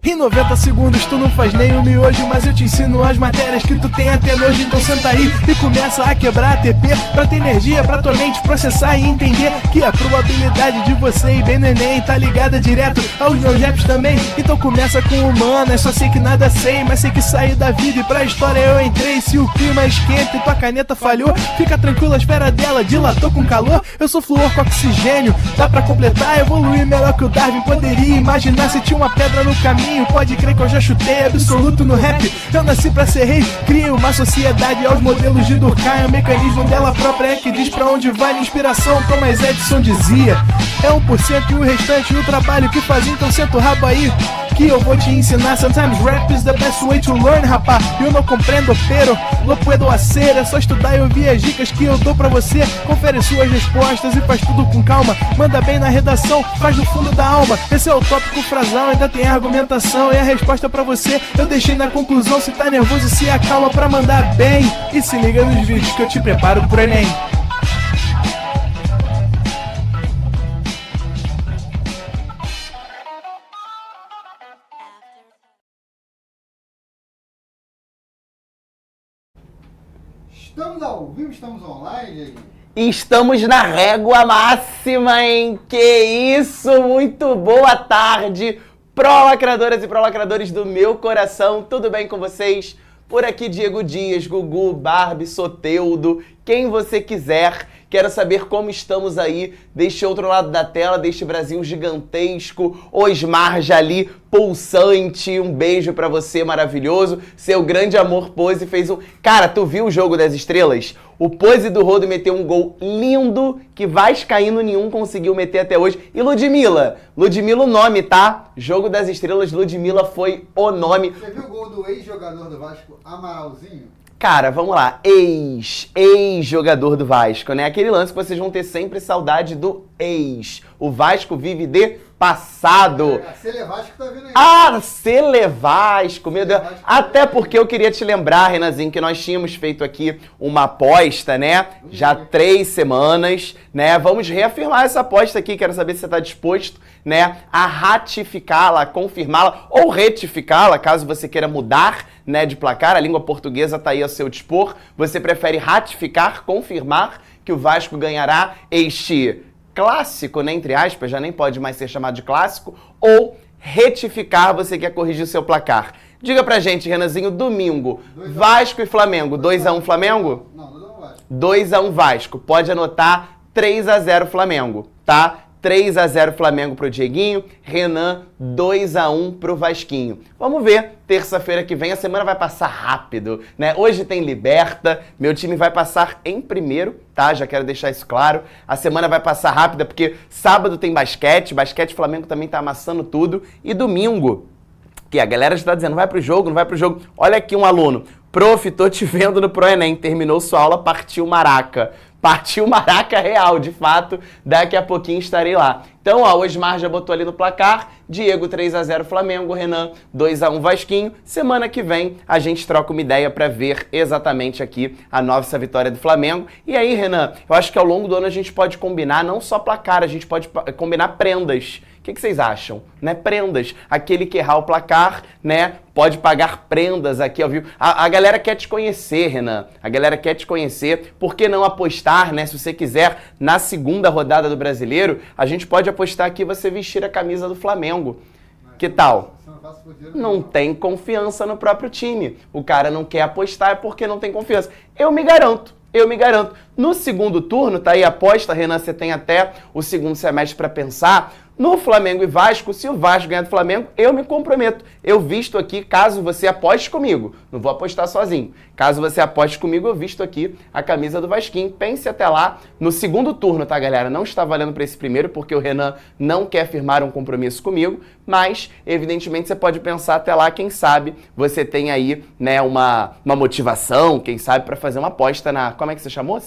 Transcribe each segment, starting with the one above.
Em 90 segundos tu não faz nem um miojo, mas eu te ensino as matérias que tu tem até nojo. Então senta aí e começa a quebrar a TP pra ter energia pra tua mente processar e entender que a probabilidade de você ir bem no Enem tá ligada direto aos meus raps também. Então começa com humanas, só sei que nada sei, mas sei que saí da vida e pra história eu entrei. Se o clima esquenta e tua caneta falhou, fica tranquilo, a esfera dela dilatou com calor. Eu sou flúor com oxigênio, dá pra completar, evoluir melhor que o Darwin poderia imaginar. Se tinha uma pedra no caminho, pode crer que eu já chutei absoluto no rap. Eu nasci pra ser rei, criei uma sociedade aos modelos de Durkheim. O mecanismo dela própria é que diz pra onde vai a inspiração. Thomas Edison dizia: é 1% e o restante o trabalho que faz. Então senta o rabo aí que eu vou te ensinar. Sometimes rap is the best way to learn, rapá. Eu não compreendo, pero lo puedo hacer. É só estudar e ouvir as dicas que eu dou pra você. Confere suas respostas e faz tudo com calma. Manda bem na redação, faz do fundo da alma. Esse é o tópico frasal, ainda tem argumentação. E a resposta pra você eu deixei na conclusão. Se tá nervoso, se acalma pra mandar bem. E se liga nos vídeos que eu te preparo pro Enem. Estamos ao vivo, estamos online. Estamos na régua máxima, hein? Que isso! Muito boa tarde, pró-lacradoras e pró-lacradores do meu coração. Tudo bem com vocês? Por aqui Diego Dias, Gugu, Barbie, Soteudo, quem você quiser. Quero saber como estamos aí deste outro lado da tela, deste Brasil gigantesco. Osmar Jali, pulsante, um beijo pra você, maravilhoso. Seu grande amor Pose fez um... Cara, tu viu o Jogo das Estrelas? O Pose do Rodo meteu um gol lindo que vascaíno nenhum conseguiu meter até hoje. E Ludmilla? Ludmilla o nome, tá? Jogo das Estrelas, Ludmilla foi o nome. Você viu o gol do ex-jogador do Vasco, Amaralzinho? Cara, vamos lá, ex-jogador do Vasco, né? Aquele lance que vocês vão ter sempre saudade do ex. O Vasco vive de passado. A Cele Vasco tá vindo aí. Ah, Cele Vasco, meu Deus. Até porque eu queria te lembrar, Renanzinho, que nós tínhamos feito aqui uma aposta, né? Já 3 semanas, né? Vamos reafirmar essa aposta aqui, quero saber se você tá disposto, né? A ratificá-la, confirmá-la ou retificá-la, caso você queira mudar, né, de placar. A língua portuguesa tá aí ao seu dispor. Você prefere ratificar, confirmar que o Vasco ganhará este clássico, né, entre aspas, já nem pode mais ser chamado de clássico, ou retificar, você quer corrigir o seu placar? Diga pra gente, Renanzinho, domingo, Vasco e Flamengo, 2-1 Flamengo? Não, 2-1 Vasco. 2-1 Vasco, pode anotar 3-0 Flamengo, tá? 3-0 Flamengo pro Dieguinho, Renan 2-1 pro Vasquinho. Vamos ver, terça-feira que vem a semana vai passar rápido, né? Hoje tem Liberta, meu time vai passar em primeiro, tá? Já quero deixar isso claro. A semana vai passar rápida porque sábado tem basquete Flamengo também tá amassando tudo. E domingo, que a galera já tá dizendo, vai pro jogo, não vai pro jogo. Olha aqui um aluno, prof, tô te vendo no Pro Enem, terminou sua aula, partiu maraca. Partiu maraca real, de fato, daqui a pouquinho estarei lá. Então, ó, o Osmar já botou ali no placar, Diego 3-0 Flamengo, Renan 2-1 Vasquinho. Semana que vem a gente troca uma ideia para ver exatamente aqui a nossa vitória do Flamengo. E aí, Renan, eu acho que ao longo do ano a gente pode combinar não só placar, a gente pode combinar prendas. O que vocês acham? Né? Prendas. Aquele que errar o placar, né, pode pagar prendas aqui ao vivo. A galera quer te conhecer, Renan. A galera quer te conhecer. Por que não apostar, né? Se você quiser, na segunda rodada do Brasileiro, a gente pode apostar aqui você vestir a camisa do Flamengo. Que tal? Não tem confiança no próprio time. O cara não quer apostar é porque não tem confiança. Eu me garanto. No segundo turno, tá aí a aposta, Renan, você tem até o segundo semestre para pensar. No Flamengo e Vasco, se o Vasco ganhar do Flamengo, eu me comprometo. Eu visto aqui, caso você aposte comigo, não vou apostar sozinho. Caso você aposte comigo, eu visto aqui a camisa do Vasquinho. Pense até lá no segundo turno, tá, galera? Não está valendo para esse primeiro, porque o Renan não quer firmar um compromisso comigo, mas, evidentemente, você pode pensar até lá, quem sabe você tem aí, né, uma motivação, quem sabe, para fazer uma aposta na... Como é que você chamou?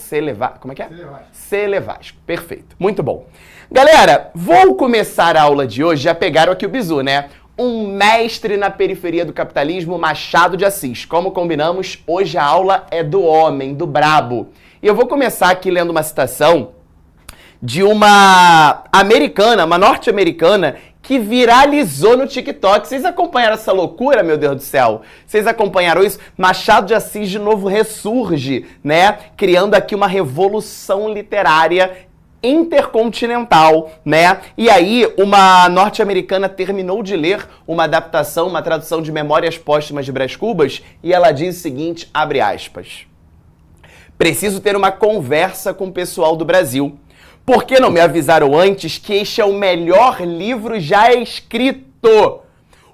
Como é que é? Cele Vasco. Perfeito. Muito bom. Galera, vou começar a aula de hoje, já pegaram aqui o bizu, né? um mestre na periferia do capitalismo, Machado de Assis. Como combinamos, hoje a aula é do homem, do brabo. E eu vou começar aqui lendo uma citação de uma americana, uma norte-americana, que viralizou no TikTok. Vocês acompanharam essa loucura, meu Deus do céu? Vocês acompanharam isso? Machado de Assis de novo ressurge, né? Criando aqui uma revolução literária intercontinental, né? E aí, uma norte-americana terminou de ler uma adaptação, uma tradução de Memórias Póstumas de Brás Cubas, e ela diz o seguinte, abre aspas: preciso ter uma conversa com o pessoal do Brasil. Por que não me avisaram antes que este é o melhor livro já escrito?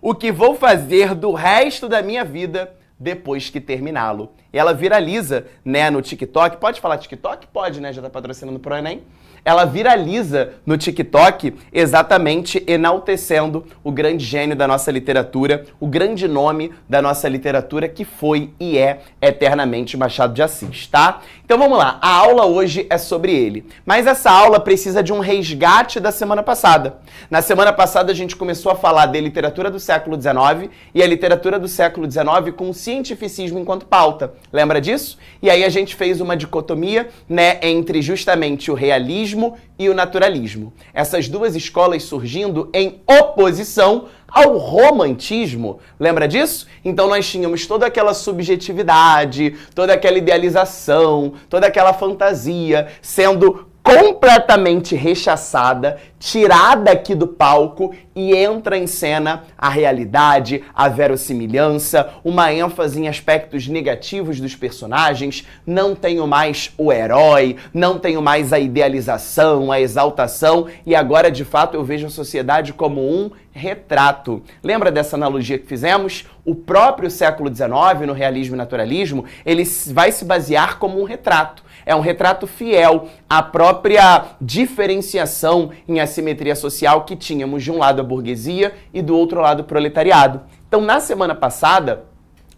O que vou fazer do resto da minha vida depois que terminá-lo? E ela viraliza, né, no TikTok. Pode falar TikTok? Pode, né? Já tá patrocinando pro Enem. Ela viraliza no TikTok exatamente enaltecendo o grande gênio da nossa literatura, o grande nome da nossa literatura que foi e é eternamente Machado de Assis, tá? Então vamos lá, a aula hoje é sobre ele. Mas essa aula precisa de um resgate da semana passada. Na semana passada a gente começou a falar de literatura do século XIX e a literatura do século XIX com o cientificismo enquanto pauta. Lembra disso? E aí a gente fez uma dicotomia, né, entre justamente o realismo e o naturalismo. Essas duas escolas surgindo em oposição ao romantismo. Lembra disso? Então nós tínhamos toda aquela subjetividade, toda aquela idealização, toda aquela fantasia sendo completamente rechaçada, tirada aqui do palco e entra em cena a realidade, a verossimilhança, uma ênfase em aspectos negativos dos personagens. Não tenho mais o herói, não tenho mais a idealização, a exaltação, e agora de fato eu vejo a sociedade como um retrato. Lembra dessa analogia que fizemos? O próprio século XIX, no realismo e naturalismo, ele vai se basear como um retrato. É um retrato fiel à própria diferenciação em assimetria social que tínhamos de um lado a burguesia e do outro lado o proletariado. Então, na semana passada,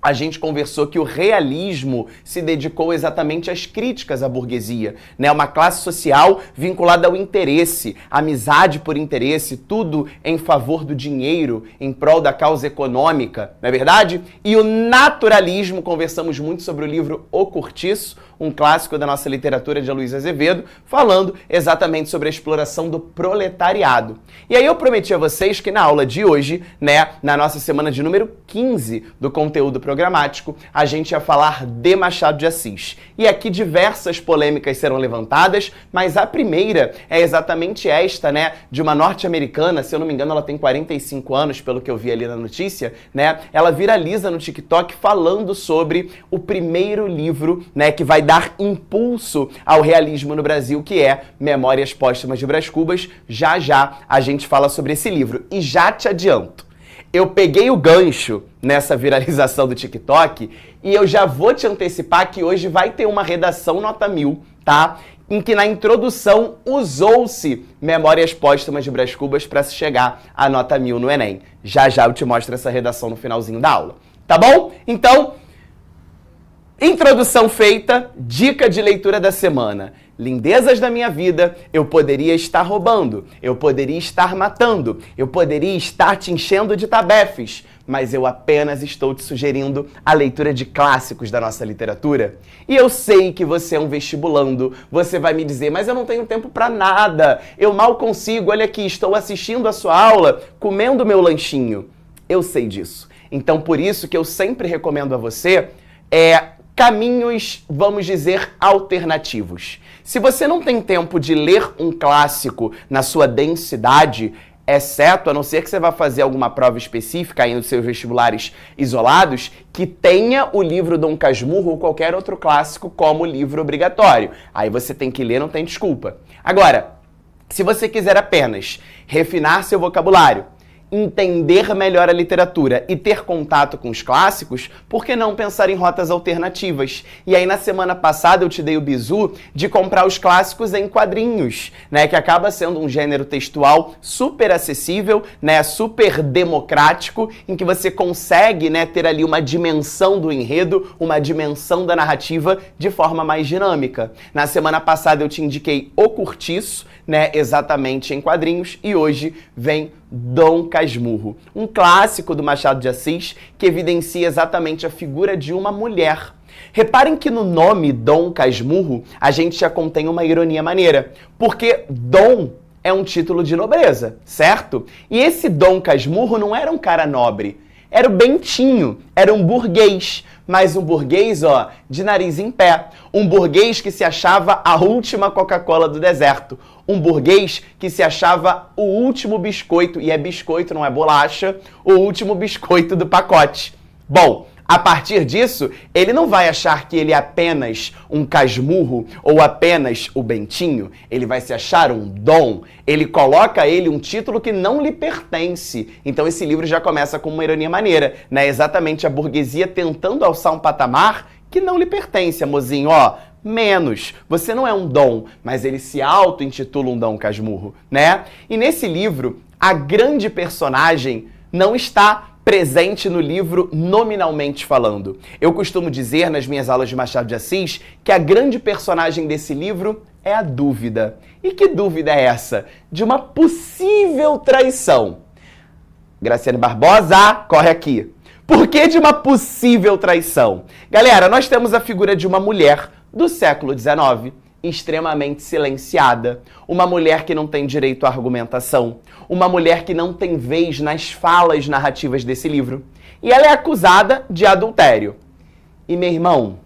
a gente conversou que o realismo se dedicou exatamente às críticas à burguesia, né? Uma classe social vinculada ao interesse, amizade por interesse, tudo em favor do dinheiro, em prol da causa econômica, não é verdade? E o naturalismo, conversamos muito sobre o livro O Cortiço, um clássico da nossa literatura de Luiz Azevedo, falando exatamente sobre a exploração do proletariado. E aí eu prometi a vocês que na aula de hoje, né, na nossa semana de número 15 do conteúdo programático, a gente ia falar de Machado de Assis. E aqui diversas polêmicas serão levantadas, mas a primeira é exatamente esta, né, de uma norte-americana, se eu não me engano ela tem 45 anos, pelo que eu vi ali na notícia, né, ela viraliza no TikTok falando sobre o primeiro livro, né, que vai dar impulso ao realismo no Brasil, que é Memórias Póstumas de Brás Cubas. Já já a gente fala sobre esse livro. E já te adianto, eu peguei o gancho nessa viralização do TikTok e eu já vou te antecipar que hoje vai ter uma redação nota 1000, tá? Em que na introdução usou-se Memórias Póstumas de Brás Cubas para se chegar à nota 1000 no Enem. Já já eu te mostro essa redação no finalzinho da aula, tá bom? Então, introdução feita, dica de leitura da semana. Lindezas da minha vida, eu poderia estar roubando, eu poderia estar matando, eu poderia estar te enchendo de tabefes, mas eu apenas estou te sugerindo a leitura de clássicos da nossa literatura. E eu sei que você é um vestibulando, você vai me dizer, mas eu não tenho tempo para nada, eu mal consigo, olha aqui, estou assistindo a sua aula, comendo meu lanchinho. Eu sei disso. Então por isso que eu sempre recomendo a você caminhos, vamos dizer, alternativos. Se você não tem tempo de ler um clássico na sua densidade, exceto, a não ser que você vá fazer alguma prova específica aí nos seus vestibulares isolados, que tenha o livro Dom Casmurro ou qualquer outro clássico como livro obrigatório. Aí você tem que ler, não tem desculpa. Agora, se você quiser apenas refinar seu vocabulário, entender melhor a literatura e ter contato com os clássicos, por que não pensar em rotas alternativas? E aí na semana passada eu te dei o bizu de comprar os clássicos em quadrinhos, né, que acaba sendo um gênero textual super acessível, né, super democrático, em que você consegue, né, ter ali uma dimensão do enredo, uma dimensão da narrativa de forma mais dinâmica. Na semana passada eu te indiquei O Cortiço, né, exatamente em quadrinhos, e hoje vem Dom Casmurro, um clássico do Machado de Assis que evidencia exatamente a figura de uma mulher. Reparem que no nome Dom Casmurro a gente já contém uma ironia maneira, porque Dom é um título de nobreza, certo? E esse Dom Casmurro não era um cara nobre, era o Bentinho, era um burguês, mas um burguês, ó, de nariz em pé. Um burguês que se achava a última Coca-Cola do deserto. Um burguês que se achava o último biscoito, e é biscoito, não é bolacha, o último biscoito do pacote. Bom, a partir disso, ele não vai achar que ele é apenas um Casmurro ou apenas o Bentinho. Ele vai se achar um dom. Ele coloca a ele um título que não lhe pertence. Então esse livro já começa com uma ironia maneira, né? Exatamente a burguesia tentando alçar um patamar que não lhe pertence, mozinho, ó. Menos. Você não é um dom, mas ele se auto-intitula um Dom Casmurro, né? E nesse livro, a grande personagem não está presente no livro nominalmente falando. Eu costumo dizer nas minhas aulas de Machado de Assis que a grande personagem desse livro é a dúvida. E que dúvida é essa? De uma possível traição. Graciane Barbosa, corre aqui. Por que de uma possível traição? Galera, nós temos a figura de uma mulher do século XIX, extremamente silenciada, uma mulher que não tem direito à argumentação, uma mulher que não tem vez nas falas narrativas desse livro. E ela é acusada de adultério. E, meu irmão,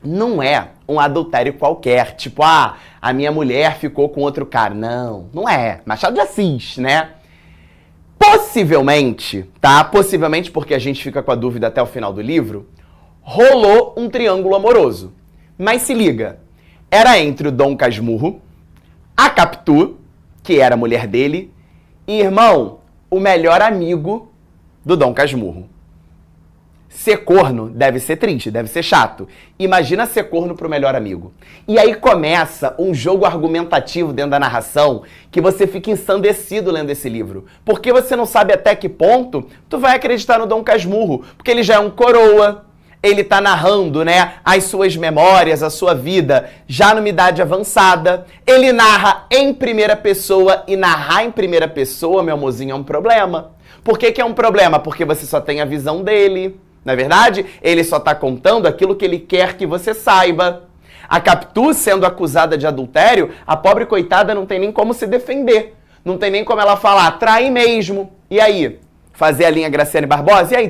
não é um adultério qualquer, tipo, a minha mulher ficou com outro cara. Não, não é. Machado de Assis, né? Possivelmente, tá? Possivelmente, porque a gente fica com a dúvida até o final do livro, rolou um triângulo amoroso. Mas se liga, era entre o Dom Casmurro, a Capitu, que era a mulher dele, e, irmão, o melhor amigo do Dom Casmurro. Ser corno deve ser triste, deve ser chato. Imagina ser corno pro melhor amigo. E aí começa um jogo argumentativo dentro da narração que você fica ensandecido lendo esse livro. Porque você não sabe até que ponto tu vai acreditar no Dom Casmurro. Porque ele já é um coroa, ele tá narrando, né, as suas memórias, a sua vida, já numa idade avançada. Ele narra em primeira pessoa, e narrar em primeira pessoa, meu amorzinho, é um problema. Por que que é um problema? Porque você só tem a visão dele. Não é verdade? Ele só está contando aquilo que ele quer que você saiba. A Capitu, sendo acusada de adultério, a pobre coitada não tem nem como se defender. Não tem nem como ela falar, traí mesmo. E aí? Fazer a linha Graciane Barbosa? E aí,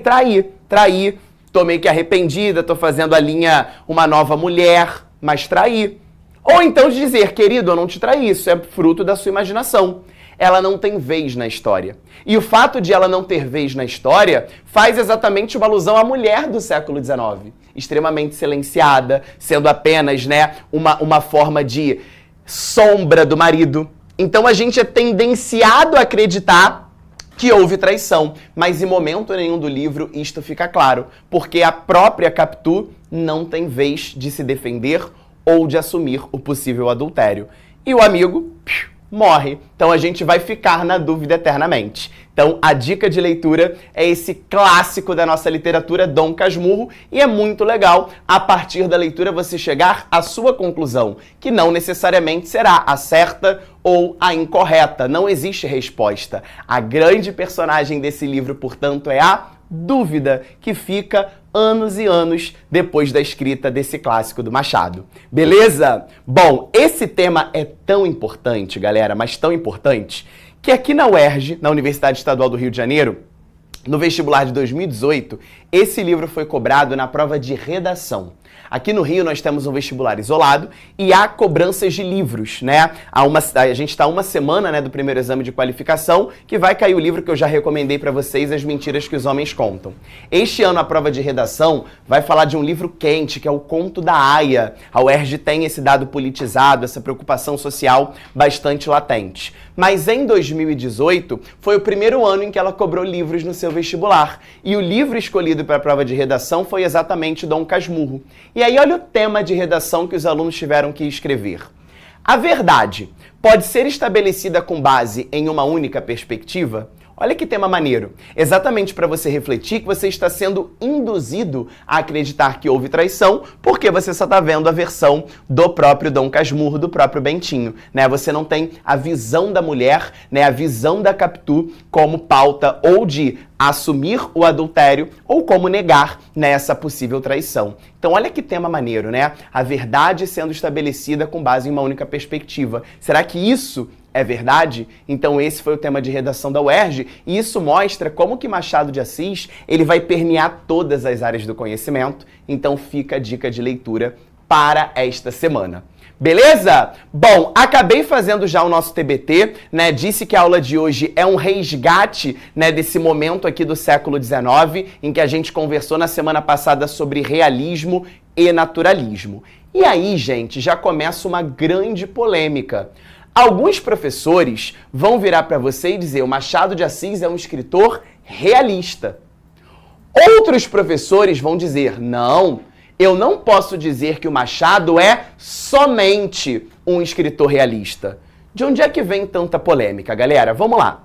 traí. Tô meio que arrependida, tô fazendo a linha uma nova mulher, mas traí. Ou então dizer, querido, eu não te traí, isso é fruto da sua imaginação. Ela não tem vez na história. E o fato de ela não ter vez na história faz exatamente uma alusão à mulher do século XIX, extremamente silenciada, sendo apenas, né, uma forma de sombra do marido. Então a gente é tendenciado a acreditar que houve traição, mas em momento nenhum do livro isto fica claro, porque a própria Capitu não tem vez de se defender ou de assumir o possível adultério. E o amigo morre. Então a gente vai ficar na dúvida eternamente. Então a dica de leitura é esse clássico da nossa literatura, Dom Casmurro, e é muito legal a partir da leitura você chegar à sua conclusão, que não necessariamente será a certa ou a incorreta. Não existe resposta. A grande personagem desse livro, portanto, é a dúvida, que fica anos e anos depois da escrita desse clássico do Machado. Beleza? Bom, esse tema é tão importante, galera, mas tão importante, que aqui na UERJ, na Universidade Estadual do Rio de Janeiro, no vestibular de 2018, esse livro foi cobrado na prova de redação. Aqui no Rio nós temos um vestibular isolado e há cobranças de livros, né? A gente está uma semana, né, do primeiro exame de qualificação, que vai cair o livro que eu já recomendei para vocês, As Mentiras que os Homens Contam. Este ano a prova de redação vai falar de um livro quente, que é o Conto da Aia. A UERJ tem esse dado politizado, essa preocupação social bastante latente. Mas em 2018 foi o primeiro ano em que ela cobrou livros no seu vestibular. E o livro escolhido para a prova de redação foi exatamente Dom Casmurro. E aí olha o tema de redação que os alunos tiveram que escrever. A verdade pode ser estabelecida com base em uma única perspectiva? Olha que tema maneiro. Exatamente para você refletir que você está sendo induzido a acreditar que houve traição, porque você só está vendo a versão do próprio Dom Casmurro, do próprio Bentinho, né? Você não tem a visão da mulher, né? A visão da Capitu como pauta ou de assumir o adultério ou como negar, né, essa possível traição. Então olha que tema maneiro, né? A verdade sendo estabelecida com base em uma única perspectiva. Será que isso é verdade? Então esse foi o tema de redação da UERJ e isso mostra como que Machado de Assis ele vai permear todas as áreas do conhecimento. Então fica a dica de leitura para esta semana. Beleza? Bom, acabei fazendo já o nosso TBT, né? Disse que a aula de hoje é um resgate, né, desse momento aqui do século XIX, em que a gente conversou na semana passada sobre realismo e naturalismo. E aí, gente, já começa uma grande polêmica. Alguns professores vão virar para você e dizer: o Machado de Assis é um escritor realista. Outros professores vão dizer: não, eu não posso dizer que o Machado é somente um escritor realista. De onde é que vem tanta polêmica, galera? Vamos lá.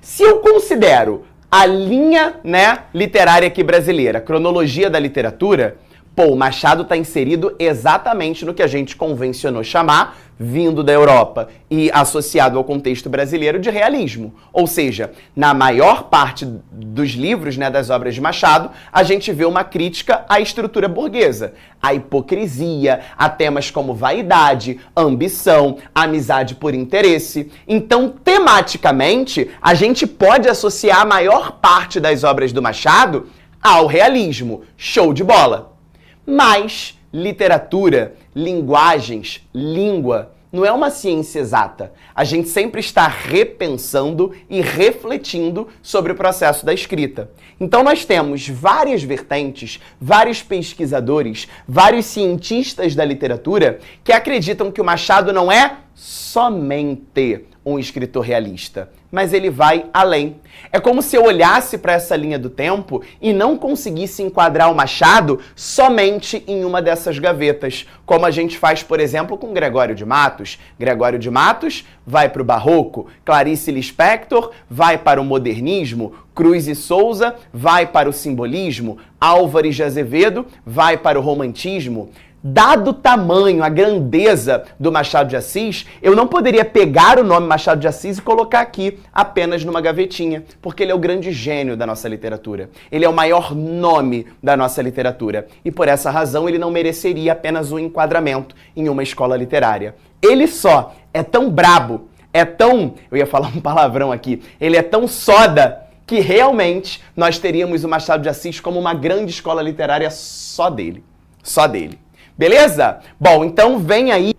Se eu considero a linha, né, literária aqui brasileira, cronologia da literatura, o Machado está inserido exatamente no que a gente convencionou chamar, vindo da Europa e associado ao contexto brasileiro, de realismo. Ou seja, na maior parte dos livros, né, das obras de Machado, a gente vê uma crítica à estrutura burguesa, à hipocrisia, a temas como vaidade, ambição, amizade por interesse. Então, tematicamente, a gente pode associar a maior parte das obras do Machado ao realismo. Show de bola! Mas literatura, linguagens, língua, não é uma ciência exata. A gente sempre está repensando e refletindo sobre o processo da escrita. Então nós temos várias vertentes, vários pesquisadores, vários cientistas da literatura que acreditam que o Machado não é somente um escritor realista, mas ele vai além. É como se eu olhasse para essa linha do tempo e não conseguisse enquadrar o Machado somente em uma dessas gavetas, como a gente faz, por exemplo, com Gregório de Matos. Gregório de Matos vai para o Barroco, Clarice Lispector vai para o Modernismo, Cruz e Souza vai para o Simbolismo, Álvares de Azevedo vai para o Romantismo. Dado o tamanho, a grandeza do Machado de Assis, eu não poderia pegar o nome Machado de Assis e colocar aqui apenas numa gavetinha, porque ele é o grande gênio da nossa literatura. Ele é o maior nome da nossa literatura. E por essa razão ele não mereceria apenas um enquadramento em uma escola literária. Ele só é tão brabo, é tão... eu ia falar um palavrão aqui. Ele é tão soda que realmente nós teríamos o Machado de Assis como uma grande escola literária só dele. Só dele. Beleza? Bom, então vem aí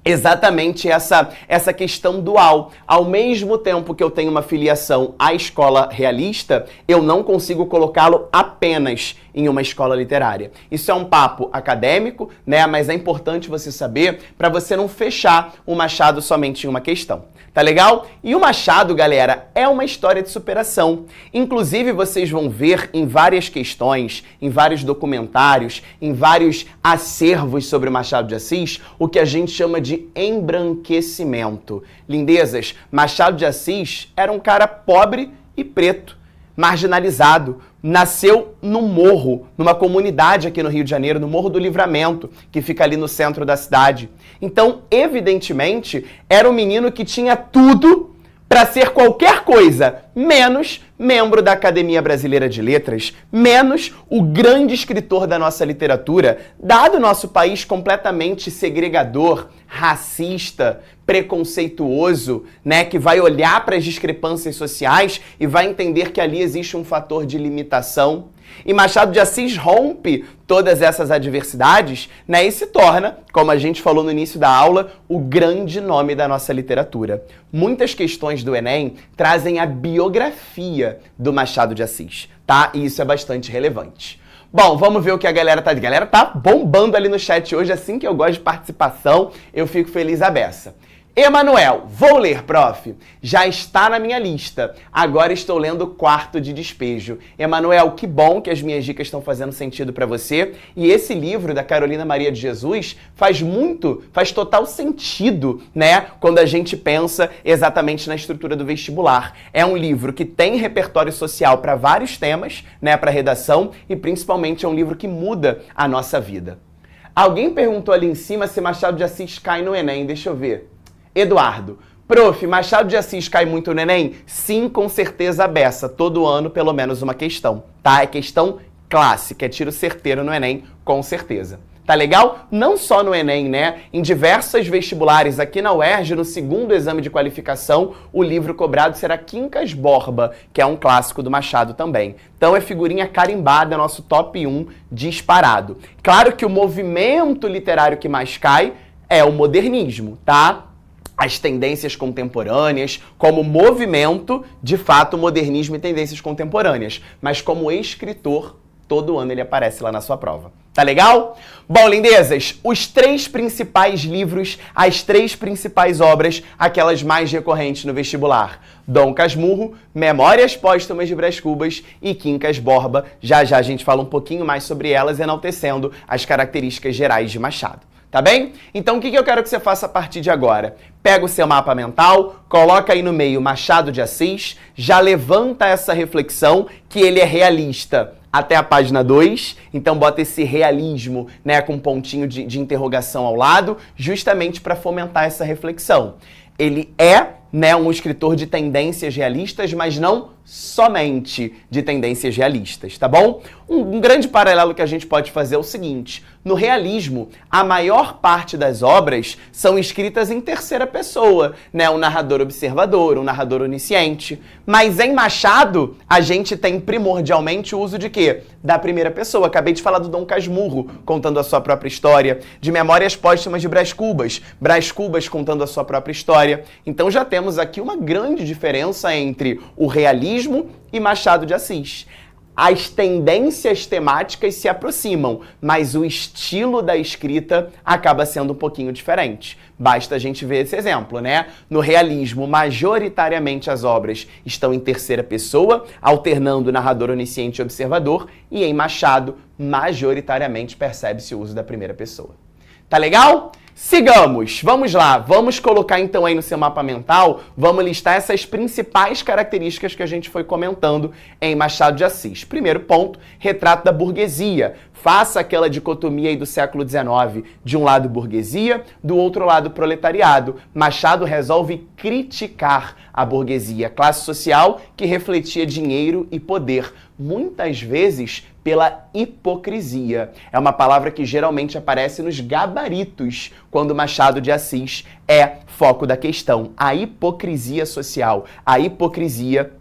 exatamente essa questão dual. Ao mesmo tempo que eu tenho uma filiação à escola realista, eu não consigo colocá-lo apenas em uma escola literária. Isso é um papo acadêmico, né? Mas é importante você saber para você não fechar o Machado somente em uma questão. Tá legal? E o Machado, galera, é uma história de superação. Inclusive, vocês vão ver em várias questões, em vários documentários, em vários acervos sobre o Machado de Assis, o que a gente chama de embranquecimento. Lindezas, Machado de Assis era um cara pobre e preto, marginalizado, nasceu no morro, numa comunidade aqui no Rio de Janeiro, no Morro do Livramento, que fica ali no centro da cidade. Então, evidentemente, era um menino que tinha tudo para ser qualquer coisa, menos membro da Academia Brasileira de Letras, menos o grande escritor da nossa literatura, dado o nosso país completamente segregador, racista, preconceituoso, né, que vai olhar para as discrepâncias sociais e vai entender que ali existe um fator de limitação. E Machado de Assis rompe todas essas adversidades, né, e se torna, como a gente falou no início da aula, o grande nome da nossa literatura. Muitas questões do Enem trazem a biografia do Machado de Assis, tá? E isso é bastante relevante. Bom, vamos ver o que a galera tá... A galera tá bombando ali no chat hoje, assim que eu gosto de participação, eu fico feliz à beça. Emanuel, vou ler, prof. Já está na minha lista. Agora estou lendo Quarto de Despejo. Emanuel, que bom que as minhas dicas estão fazendo sentido para você. E esse livro da Carolina Maria de Jesus faz total sentido, né? Quando a gente pensa exatamente na estrutura do vestibular. É um livro que tem repertório social para vários temas, né? Para redação e principalmente é um livro que muda a nossa vida. Alguém perguntou ali em cima se Machado de Assis cai no Enem. Deixa eu ver. Eduardo, prof, Machado de Assis cai muito no Enem? Sim, com certeza, beça. Todo ano, pelo menos uma questão, tá? É questão clássica, é tiro certeiro no Enem, com certeza. Tá legal? Não só no Enem, né? Em diversos vestibulares aqui na UERJ, no segundo exame de qualificação, o livro cobrado será Quincas Borba, que é um clássico do Machado também. Então é figurinha carimbada, nosso top 1 disparado. Claro que o movimento literário que mais cai é o modernismo, tá? As tendências contemporâneas, como movimento, de fato, modernismo e tendências contemporâneas. Mas como escritor, todo ano ele aparece lá na sua prova. Tá legal? Bom, lindezas, os 3 principais livros, as 3 principais obras, aquelas mais recorrentes no vestibular. Dom Casmurro, Memórias Póstumas de Brás Cubas e Quincas Borba. Já já a gente fala um pouquinho mais sobre elas, enaltecendo as características gerais de Machado. Tá bem? Então o que eu quero que você faça a partir de agora? Pega o seu mapa mental, coloca aí no meio Machado de Assis, já levanta essa reflexão que ele é realista até a página 2, então bota esse realismo, né, com um pontinho de interrogação ao lado, justamente para fomentar essa reflexão. Ele é, né, um escritor de tendências realistas, mas não somente de tendências realistas, tá bom? Um grande paralelo que a gente pode fazer é o seguinte: no realismo, a maior parte das obras são escritas em terceira pessoa, né? Um narrador observador, um narrador onisciente. Mas em Machado, a gente tem primordialmente o uso de quê? Da primeira pessoa. Acabei de falar do Dom Casmurro, contando a sua própria história, de Memórias Póstumas de Brás Cubas contando a sua própria história. Então já temos aqui uma grande diferença entre o realismo e Machado de Assis. As tendências temáticas se aproximam, mas o estilo da escrita acaba sendo um pouquinho diferente. Basta a gente ver esse exemplo, né? No realismo, majoritariamente as obras estão em terceira pessoa, alternando narrador onisciente e observador, e em Machado, majoritariamente percebe-se o uso da primeira pessoa. Tá legal? Sigamos! Vamos lá, vamos colocar então aí no seu mapa mental, vamos listar essas principais características que a gente foi comentando em Machado de Assis. Primeiro ponto, retrato da burguesia. Faça aquela dicotomia aí do século XIX, de um lado burguesia, do outro lado proletariado. Machado resolve criticar a burguesia, classe social que refletia dinheiro e poder, muitas vezes pela hipocrisia. É uma palavra que geralmente aparece nos gabaritos quando Machado de Assis é foco da questão. A hipocrisia social, a hipocrisia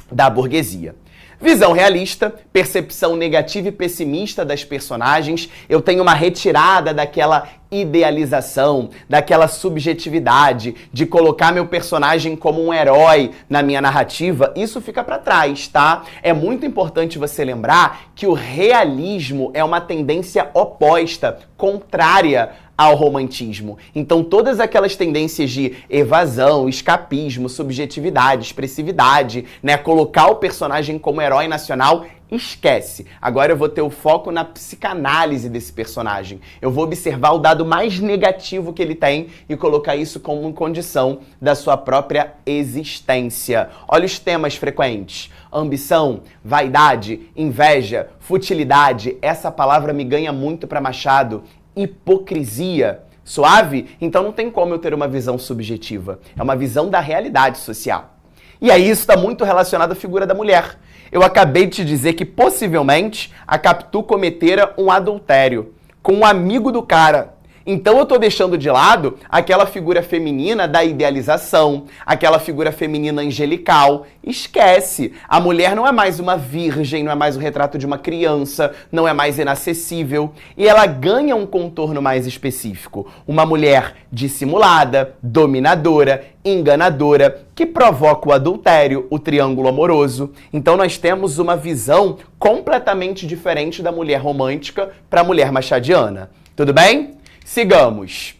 da burguesia. Visão realista, percepção negativa e pessimista das personagens. Eu tenho uma retirada daquela idealização, daquela subjetividade, de colocar meu personagem como um herói na minha narrativa. Isso fica para trás, tá? É muito importante você lembrar que o realismo é uma tendência oposta, contrária ao romantismo. Então todas aquelas tendências de evasão, escapismo, subjetividade, expressividade, né, colocar o personagem como herói nacional, esquece. Agora eu vou ter o foco na psicanálise desse personagem. Eu vou observar o dado mais negativo que ele tem e colocar isso como condição da sua própria existência. Olha os temas frequentes: ambição, vaidade, inveja, futilidade. Essa palavra me ganha muito para Machado. Hipocrisia. Suave? Então não tem como eu ter uma visão subjetiva. É uma visão da realidade social. E aí isso está muito relacionado à figura da mulher. Eu acabei de te dizer que possivelmente a Capitu cometera um adultério com um amigo do cara. Então eu tô deixando de lado aquela figura feminina da idealização, aquela figura feminina angelical. Esquece! A mulher não é mais uma virgem, não é mais o retrato de uma criança, não é mais inacessível. E ela ganha um contorno mais específico. Uma mulher dissimulada, dominadora, enganadora, que provoca o adultério, o triângulo amoroso. Então nós temos uma visão completamente diferente da mulher romântica para a mulher machadiana. Tudo bem? Sigamos.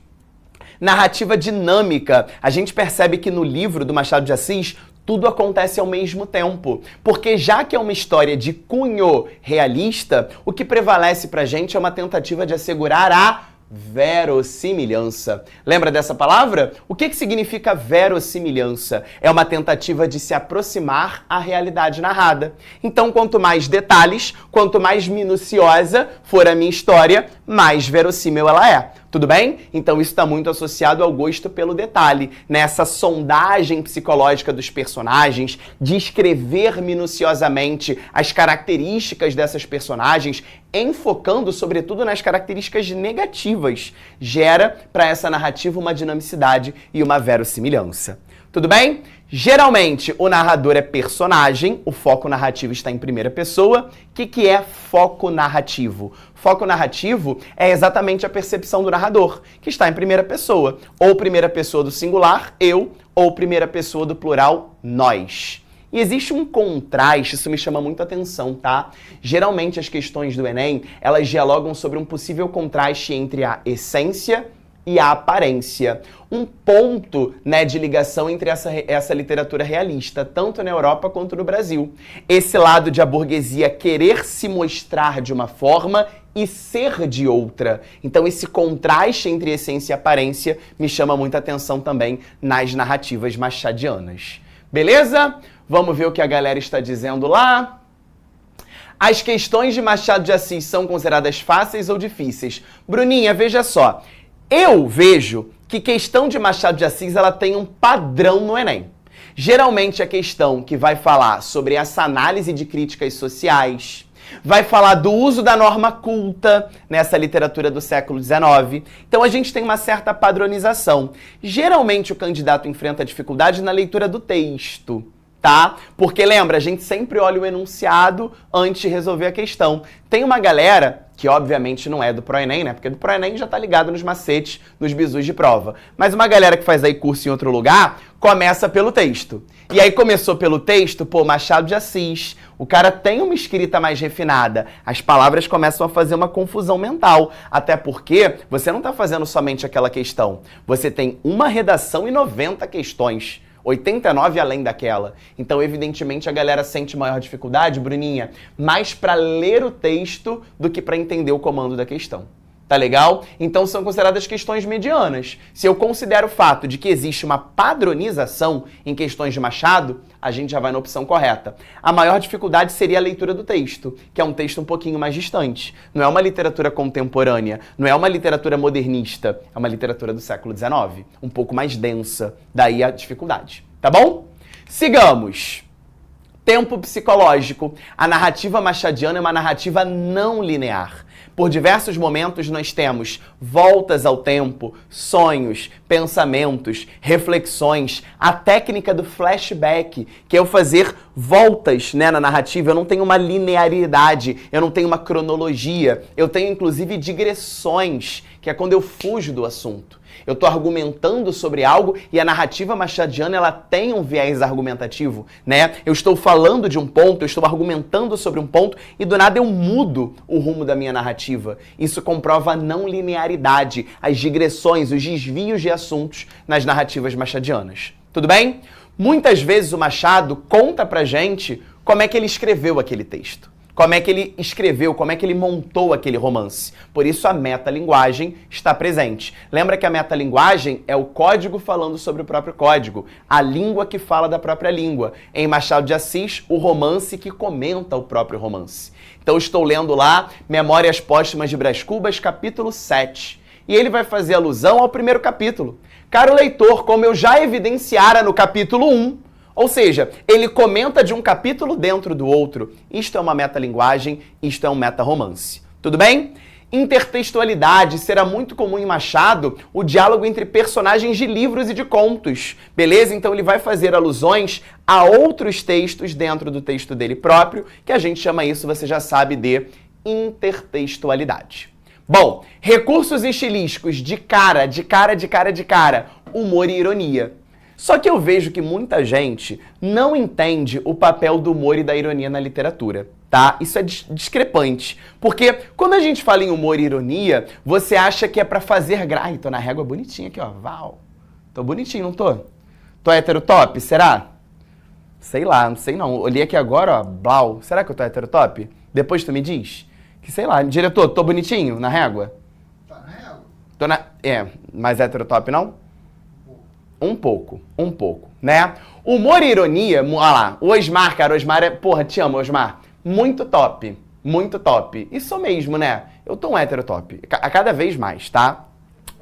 Narrativa dinâmica. A gente percebe que no livro do Machado de Assis, tudo acontece ao mesmo tempo. Porque já que é uma história de cunho realista, o que prevalece pra gente é uma tentativa de assegurar a verossimilhança. Lembra dessa palavra? O que significa verossimilhança? É uma tentativa de se aproximar à realidade narrada. Então, quanto mais detalhes, quanto mais minuciosa for a minha história, mais verossímil ela é. Tudo bem? Então isso está muito associado ao gosto pelo detalhe, nessa sondagem psicológica dos personagens, de escrever minuciosamente as características dessas personagens, enfocando sobretudo nas características negativas, gera para essa narrativa uma dinamicidade e uma verossimilhança. Tudo bem? Geralmente, o narrador é personagem, o foco narrativo está em primeira pessoa. O que é foco narrativo? Foco narrativo é exatamente a percepção do narrador, que está em primeira pessoa. Ou primeira pessoa do singular, eu, ou primeira pessoa do plural, nós. E existe um contraste, isso me chama muito a atenção, tá? Geralmente as questões do Enem, elas dialogam sobre um possível contraste entre a essência e a aparência. Um ponto, né, de ligação entre essa literatura realista, tanto na Europa quanto no Brasil. Esse lado de a burguesia querer se mostrar de uma forma e ser de outra. Então esse contraste entre essência e aparência me chama muita atenção também nas narrativas machadianas. Beleza? Vamos ver o que a galera está dizendo lá. As questões de Machado de Assis são consideradas fáceis ou difíceis? Bruninha, veja só. Eu vejo que questão de Machado de Assis ela tem um padrão no Enem. Geralmente a questão que vai falar sobre essa análise de críticas sociais, vai falar do uso da norma culta nessa literatura do século XIX. Então a gente tem uma certa padronização. Geralmente o candidato enfrenta dificuldade na leitura do texto, tá? Porque lembra, a gente sempre olha o enunciado antes de resolver a questão. Tem uma galera que obviamente não é do ProEnem, né? Porque do ProEnem já tá ligado nos macetes, nos bizus de prova. Mas uma galera que faz aí curso em outro lugar, começa pelo texto. E aí começou pelo texto, pô, Machado de Assis. O cara tem uma escrita mais refinada. As palavras começam a fazer uma confusão mental. Até porque você não tá fazendo somente aquela questão. Você tem uma redação e 90 questões. 89 além daquela. Então, evidentemente, a galera sente maior dificuldade, Bruninha, mais para ler o texto do que para entender o comando da questão. Tá legal? Então, são consideradas questões medianas. Se eu considero o fato de que existe uma padronização em questões de Machado, a gente já vai na opção correta. A maior dificuldade seria a leitura do texto, que é um texto um pouquinho mais distante. Não é uma literatura contemporânea, não é uma literatura modernista, é uma literatura do século XIX, um pouco mais densa, daí a dificuldade. Tá bom? Sigamos. Tempo psicológico. A narrativa machadiana é uma narrativa não linear. Por diversos momentos nós temos voltas ao tempo, sonhos, pensamentos, reflexões, a técnica do flashback, que é eu fazer voltas, né, na narrativa. Eu não tenho uma linearidade, eu não tenho uma cronologia, eu tenho inclusive digressões, que é quando eu fujo do assunto. Eu estou argumentando sobre algo e a narrativa machadiana ela tem um viés argumentativo, né? Eu estou falando de um ponto, eu estou argumentando sobre um ponto e do nada eu mudo o rumo da minha narrativa. Isso comprova a não linearidade, as digressões, os desvios de assuntos nas narrativas machadianas. Tudo bem? Muitas vezes o Machado conta pra gente como é que ele escreveu aquele texto. Como é que ele escreveu, como é que ele montou aquele romance. Por isso a metalinguagem está presente. Lembra que a metalinguagem é o código falando sobre o próprio código, a língua que fala da própria língua. Em Machado de Assis, o romance que comenta o próprio romance. Então estou lendo lá Memórias Póstumas de Brás Cubas, capítulo 7. E ele vai fazer alusão ao primeiro capítulo. Caro leitor, como eu já evidenciara no capítulo 1, ou seja, ele comenta de um capítulo dentro do outro. Isto é uma metalinguagem, isto é um meta-romance. Tudo bem? Intertextualidade. Será muito comum em Machado o diálogo entre personagens de livros e de contos. Beleza? Então ele vai fazer alusões a outros textos dentro do texto dele próprio, que a gente chama isso, você já sabe, de intertextualidade. Bom, recursos estilísticos de cara, humor e ironia. Só que eu vejo que muita gente não entende o papel do humor e da ironia na literatura. tá? Isso é discrepante. Porque quando a gente fala em humor e ironia, você acha que é pra fazer graça. Ai, tô na régua bonitinha aqui, ó. Val. Tô bonitinho, não tô? Tô hétero top, será? Sei lá, não sei não. Olhei aqui agora, ó. Blau. Será que eu tô hétero top? Depois tu me diz. Que sei lá. Diretor, tô bonitinho na régua? Tá na régua? Tô na... mas hétero top não? Um pouco, né? Humor e ironia, olha lá. O Osmar, cara, o Osmar é... Porra, te amo, Osmar. Muito top. Muito top. Isso mesmo, né? Eu tô um hétero top. A cada vez mais, tá?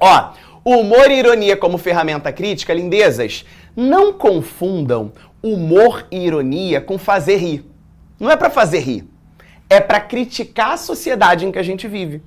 Ó, humor e ironia como ferramenta crítica, lindezas, não confundam humor e ironia com fazer rir. Não é pra fazer rir. É pra criticar a sociedade em que a gente vive.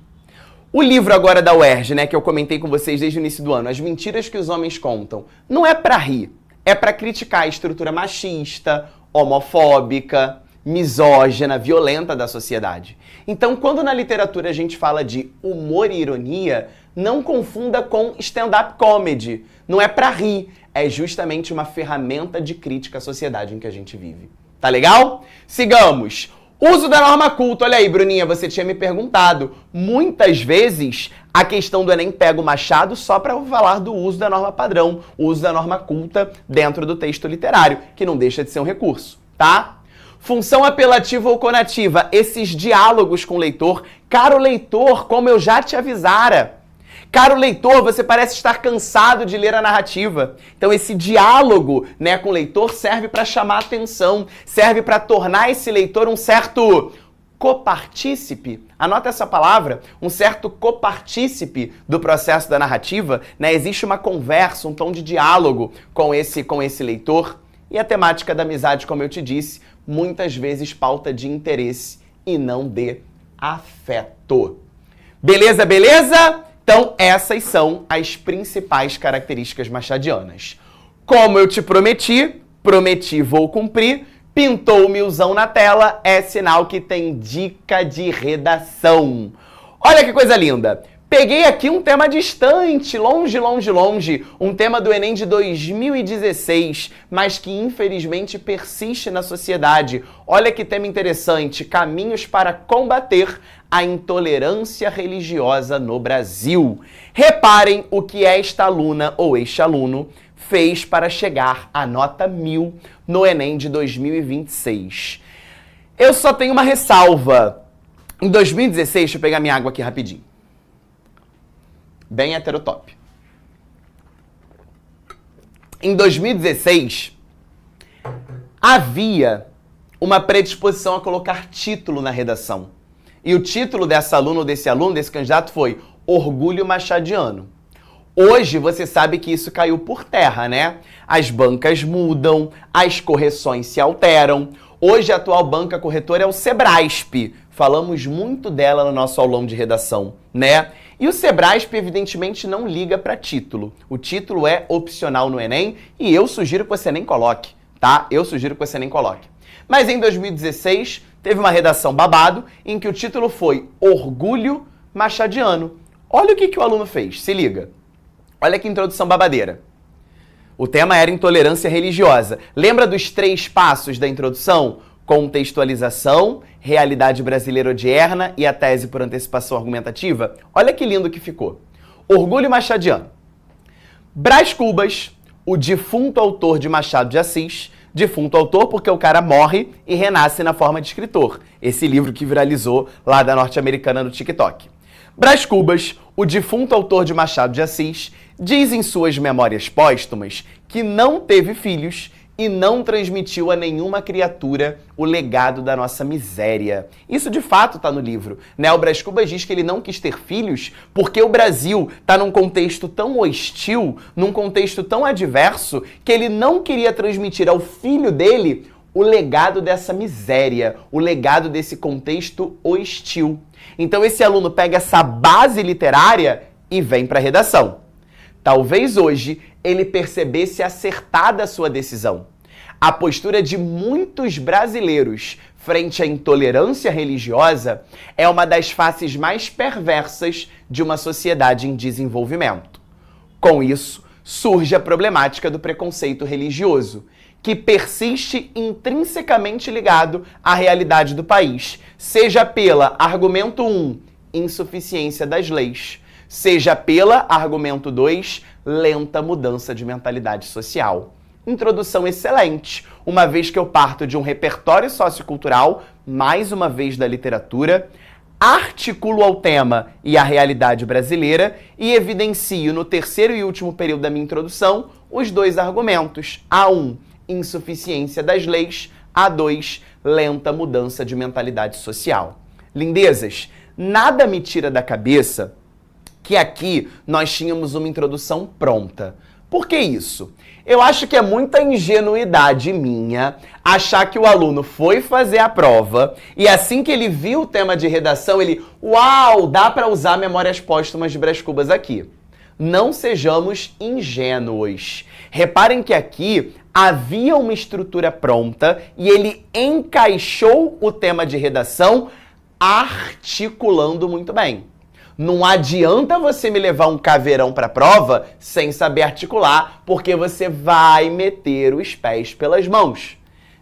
O livro agora da UERJ, né, que eu comentei com vocês desde o início do ano, As Mentiras que os Homens Contam, não é pra rir. É pra criticar a estrutura machista, homofóbica, misógina, violenta da sociedade. Então, quando na literatura a gente fala de humor e ironia, não confunda com stand-up comedy. Não é pra rir, é justamente uma ferramenta de crítica à sociedade em que a gente vive. Tá legal? Sigamos. Uso da norma culta. Olha aí, Bruninha, você tinha me perguntado. Muitas vezes, a questão do Enem pega o Machado só para falar do uso da norma padrão, o uso da norma culta dentro do texto literário, que não deixa de ser um recurso, tá? Função apelativa ou conativa, esses diálogos com o leitor. Caro leitor, como eu já te avisara. Caro leitor, você parece estar cansado de ler a narrativa. Então esse diálogo, né, com o leitor serve para chamar a atenção, serve para tornar esse leitor um certo copartícipe. Anota essa palavra, um certo copartícipe do processo da narrativa, né? Existe uma conversa, um tom de diálogo com esse leitor. E a temática da amizade, como eu te disse, muitas vezes pauta de interesse e não de afeto. Beleza, beleza? Então, essas são as principais características machadianas. Como eu te prometi, vou cumprir. Pintou o milzão na tela, é sinal que tem dica de redação. Olha que coisa linda! Peguei aqui um tema distante, longe, um tema do Enem de 2016, mas que infelizmente persiste na sociedade. Olha que tema interessante, caminhos para combater a intolerância religiosa no Brasil. Reparem o que esta aluna ou este aluno fez para chegar à nota 1000 no Enem de 2026. Eu só tenho uma ressalva. Em 2016, deixa eu pegar minha água aqui rapidinho. Bem heterotop. Em 2016, havia uma predisposição a colocar título na redação. E o título dessa aluna ou desse aluno, desse candidato, foi Orgulho Machadiano. Hoje, você sabe que isso caiu por terra, né? As bancas mudam, as correções se alteram. Hoje, a atual banca corretora é o Sebrasp. Falamos muito dela no nosso aulão de redação, né? E o Sebrasp, evidentemente, não liga para título. O título é opcional no Enem e eu sugiro que você nem coloque, tá? Eu sugiro que você nem coloque. Mas em 2016, teve uma redação babado em que o título foi Orgulho Machadiano. Olha o que o aluno fez, se liga. Olha que introdução babadeira. O tema era intolerância religiosa. Lembra dos 3 passos da introdução? Contextualização, realidade brasileira odierna e a tese por antecipação argumentativa. Olha que lindo que ficou. Orgulho Machadiano. Brás Cubas, o defunto autor de Machado de Assis, defunto autor porque o cara morre e renasce na forma de escritor. Esse livro que viralizou lá da norte-americana no TikTok. Brás Cubas, o defunto autor de Machado de Assis, diz em suas memórias póstumas que não teve filhos e não transmitiu a nenhuma criatura o legado da nossa miséria. Isso de fato está no livro, né? O Brás Cubas diz que ele não quis ter filhos porque o Brasil está num contexto tão hostil, num contexto tão adverso, que ele não queria transmitir ao filho dele o legado dessa miséria, o legado desse contexto hostil. Então esse aluno pega essa base literária e vem para a redação. Talvez hoje ele percebesse acertada a sua decisão. A postura de muitos brasileiros frente à intolerância religiosa é uma das faces mais perversas de uma sociedade em desenvolvimento. Com isso, surge a problemática do preconceito religioso, que persiste intrinsecamente ligado à realidade do país, seja pela argumento 1, insuficiência das leis, seja pela argumento 2, lenta mudança de mentalidade social. Introdução excelente, uma vez que eu parto de um repertório sociocultural, mais uma vez da literatura, articulo ao tema e à realidade brasileira e evidencio no terceiro e último período da minha introdução os dois argumentos. A1, insuficiência das leis. A2, lenta mudança de mentalidade social. Lindezas, nada me tira da cabeça que aqui nós tínhamos uma introdução pronta. Por que isso? Eu acho que é muita ingenuidade minha achar que o aluno foi fazer a prova e assim que ele viu o tema de redação, ele, uau, dá para usar Memórias Póstumas de Brás Cubas aqui. Não sejamos ingênuos. Reparem que aqui havia uma estrutura pronta e ele encaixou o tema de redação articulando muito bem. Não adianta você me levar um caveirão para a prova sem saber articular, porque você vai meter os pés pelas mãos.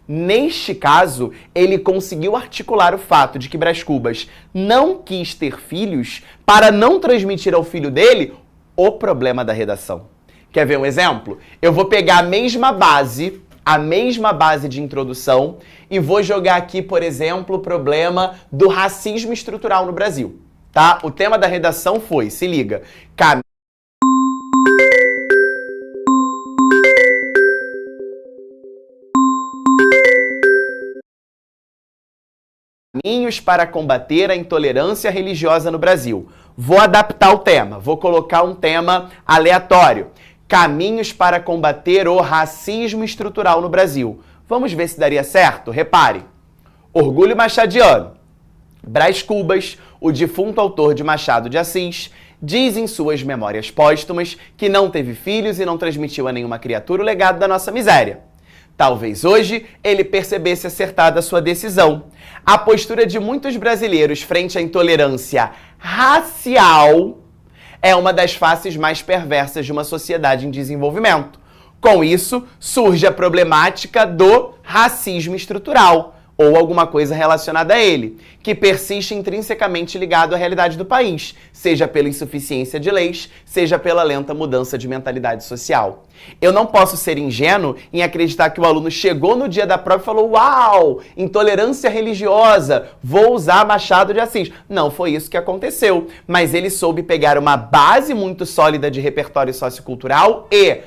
Neste caso, ele conseguiu articular o fato de que Brás Cubas não quis ter filhos para não transmitir ao filho dele o problema da redação. Quer ver um exemplo? Eu vou pegar a mesma base de introdução e vou jogar aqui, por exemplo, o problema do racismo estrutural no Brasil. Tá? O tema da redação foi, se liga, caminhos para combater a intolerância religiosa no Brasil. Vou adaptar o tema, vou colocar um tema aleatório. Caminhos para combater o racismo estrutural no Brasil. Vamos ver se daria certo? Repare, orgulho machadiano. Brás Cubas, o defunto autor de Machado de Assis, diz em suas Memórias Póstumas que não teve filhos e não transmitiu a nenhuma criatura o legado da nossa miséria. Talvez hoje ele percebesse acertada a sua decisão. A postura de muitos brasileiros frente à intolerância racial é uma das faces mais perversas de uma sociedade em desenvolvimento. Com isso, surge a problemática do racismo estrutural, ou alguma coisa relacionada a ele, que persiste intrinsecamente ligado à realidade do país, seja pela insuficiência de leis, seja pela lenta mudança de mentalidade social. Eu não posso ser ingênuo em acreditar que o aluno chegou no dia da prova e falou, uau, intolerância religiosa, vou usar Machado de Assis. Não foi isso que aconteceu, mas ele soube pegar uma base muito sólida de repertório sociocultural e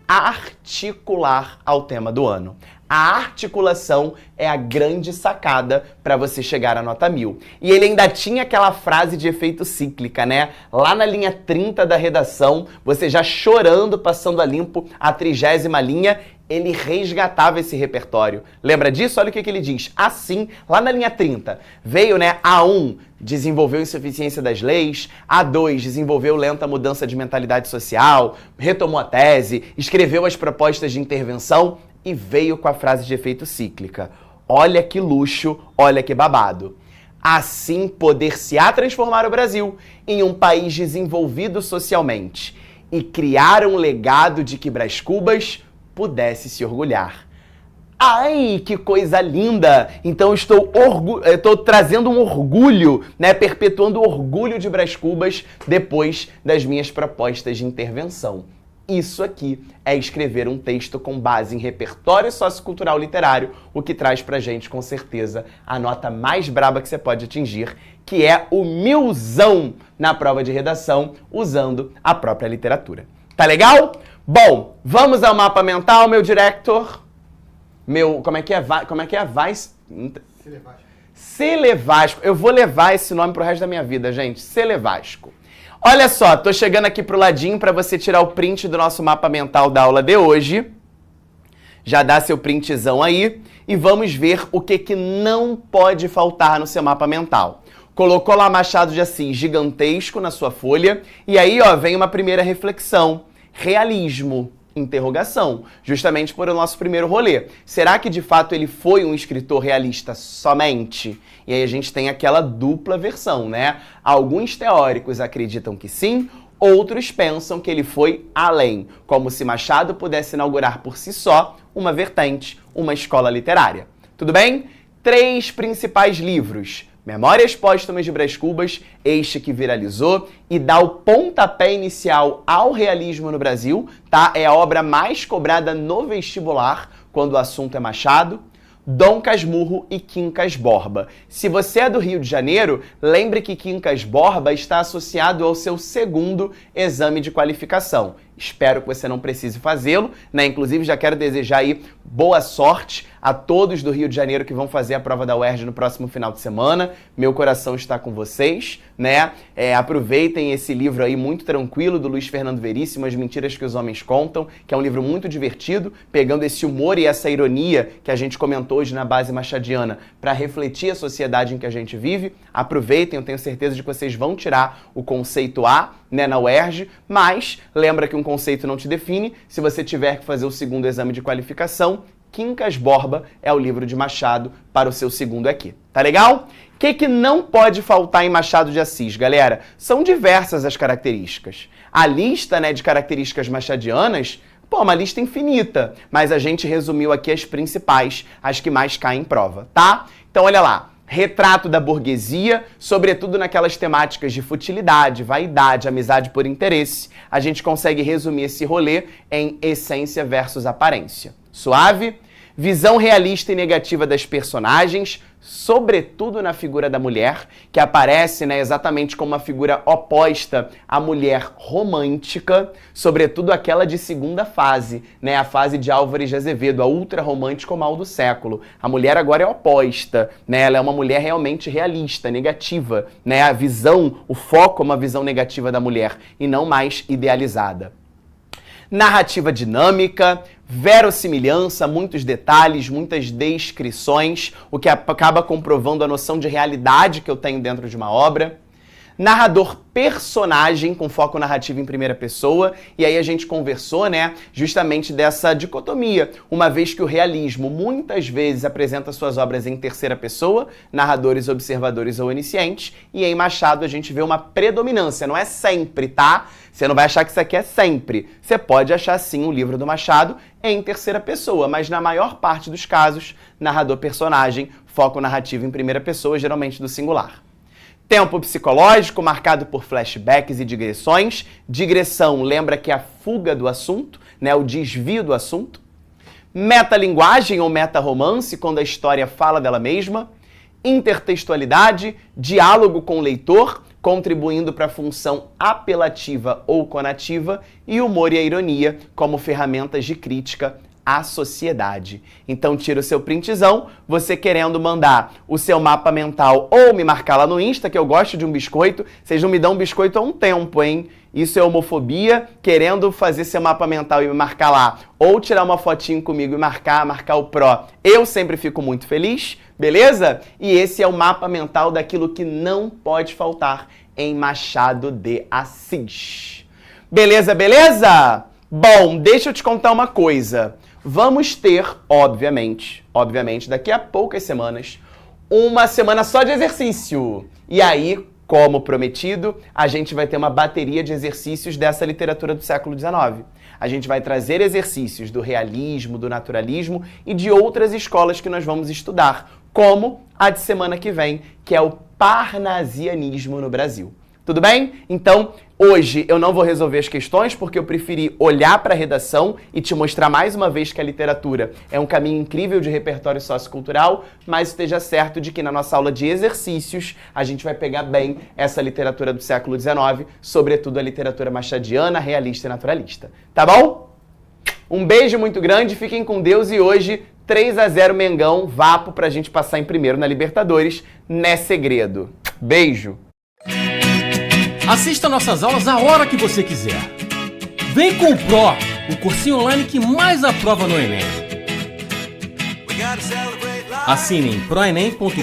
articular ao tema do ano. A articulação é a grande sacada para você chegar à nota 1000. E ele ainda tinha aquela frase de efeito cíclica, né? Lá na linha 30 da redação, você já chorando, passando a limpo a 30ª linha, ele resgatava esse repertório. Lembra disso? Olha o que ele diz. Assim, lá na linha 30, veio, né? A1, desenvolveu insuficiência das leis. A2, desenvolveu lenta mudança de mentalidade social. Retomou a tese, escreveu as propostas de intervenção e veio com a frase de efeito cíclica. Olha que luxo, olha que babado. Assim poder-se-á transformar o Brasil em um país desenvolvido socialmente e criar um legado de que Brás Cubas pudesse se orgulhar. Ai, que coisa linda! Então eu estou trazendo um orgulho, né, perpetuando o orgulho de Brás Cubas depois das minhas propostas de intervenção. Isso aqui é escrever um texto com base em repertório sociocultural literário, o que traz pra gente, com certeza, a nota mais braba que você pode atingir, que é o 1000zão na prova de redação, usando a própria literatura. Tá legal? Bom, vamos ao mapa mental, meu director. Como é que é? Vice? Celevasco. Eu vou levar esse nome pro resto da minha vida, gente. Celevasco. Olha só, tô chegando aqui pro ladinho para você tirar o print do nosso mapa mental da aula de hoje. Já dá seu printzão aí e vamos ver o que não pode faltar no seu mapa mental. Colocou lá Machado de Assis gigantesco na sua folha e aí, ó, vem uma primeira reflexão. Realismo, interrogação, justamente por o nosso primeiro rolê. Será que de fato ele foi um escritor realista somente? E aí a gente tem aquela dupla versão, né? Alguns teóricos acreditam que sim, Outros pensam que ele foi além, como se Machado pudesse inaugurar por si só uma vertente, uma escola literária. Tudo bem? 3 principais livros: Memórias Póstumas de Brás Cubas, este que viralizou e dá o pontapé inicial ao realismo no Brasil, tá? É a obra mais cobrada no vestibular quando o assunto é Machado. Dom Casmurro e Quincas Borba. Se você é do Rio de Janeiro, lembre que Quincas Borba está associado ao seu segundo exame de qualificação. Espero que você não precise fazê-lo, né? Inclusive, já quero desejar aí boa sorte a todos do Rio de Janeiro que vão fazer a prova da UERJ no próximo final de semana. Meu coração está com vocês, né? Aproveitem esse livro aí muito tranquilo do Luiz Fernando Veríssimo, As Mentiras que os Homens Contam, que é um livro muito divertido, pegando esse humor e essa ironia que a gente comentou hoje na base machadiana para refletir a sociedade em que a gente vive. Aproveitem, eu tenho certeza de que vocês vão tirar o conceito A, né, na UERJ, mas lembra que um conceito não te define. Se você tiver que fazer o segundo exame de qualificação, Quincas Borba é o livro de Machado para o seu segundo aqui. Tá legal? O que não pode faltar em Machado de Assis, galera? São diversas as características. A lista, né, de características machadianas, pô, uma lista infinita, mas a gente resumiu aqui as principais, as que mais caem em prova, tá? Então olha lá. Retrato da burguesia, sobretudo naquelas temáticas de futilidade, vaidade, amizade por interesse. A gente consegue resumir esse rolê em essência versus aparência. Suave? Visão realista e negativa das personagens, sobretudo na figura da mulher, que aparece, né, exatamente como uma figura oposta à mulher romântica, sobretudo aquela de segunda fase, né, a fase de Álvares de Azevedo, a ultra-romântica mal do século. A mulher agora é oposta, né, ela é uma mulher realmente realista, negativa, né, a visão, o foco é uma visão negativa da mulher e não mais idealizada. Narrativa dinâmica, verossimilhança, muitos detalhes, muitas descrições, o que acaba comprovando a noção de realidade que eu tenho dentro de uma obra. Narrador personagem, com foco narrativo em primeira pessoa, e aí a gente conversou, né, justamente dessa dicotomia, uma vez que o realismo muitas vezes apresenta suas obras em terceira pessoa, narradores, observadores ou oniscientes, e em Machado a gente vê uma predominância, não é sempre, tá? Você não vai achar que isso aqui é sempre. Você pode achar sim o livro do Machado em terceira pessoa, mas na maior parte dos casos, narrador personagem, foco narrativo em primeira pessoa, geralmente do singular. Tempo psicológico marcado por flashbacks e digressões. Digressão lembra que é a fuga do assunto, né, o desvio do assunto. Metalinguagem ou metarromance, quando a história fala dela mesma. Intertextualidade, diálogo com o leitor, contribuindo para a função apelativa ou conativa. E humor e a ironia como ferramentas de crítica à sociedade. Então tira o seu printzão, você querendo mandar o seu mapa mental ou me marcar lá no Insta, que eu gosto de um biscoito. Vocês não me dão um biscoito há um tempo, hein? Isso é homofobia, querendo fazer seu mapa mental e me marcar lá, ou tirar uma fotinho comigo e marcar o Pro. Eu sempre fico muito feliz, beleza? E esse é o mapa mental daquilo que não pode faltar em Machado de Assis. Beleza, beleza? Bom, deixa eu te contar uma coisa. Vamos ter, obviamente, daqui a poucas semanas, uma semana só de exercício. E aí, como prometido, a gente vai ter uma bateria de exercícios dessa literatura do século XIX. A gente vai trazer exercícios do realismo, do naturalismo e de outras escolas que nós vamos estudar, como a de semana que vem, que é o parnasianismo no Brasil. Tudo bem? Então, hoje eu não vou resolver as questões porque eu preferi olhar para a redação e te mostrar mais uma vez que a literatura é um caminho incrível de repertório sociocultural, mas esteja certo de que na nossa aula de exercícios a gente vai pegar bem essa literatura do século XIX, sobretudo a literatura machadiana, realista e naturalista. Tá bom? Um beijo muito grande, fiquem com Deus e hoje 3-0 Mengão, vapo pra gente passar em primeiro na Libertadores, não é segredo. Beijo! Assista nossas aulas a hora que você quiser. Vem com o Pro, o cursinho online que mais aprova no Enem. Assine em proenem.com.br.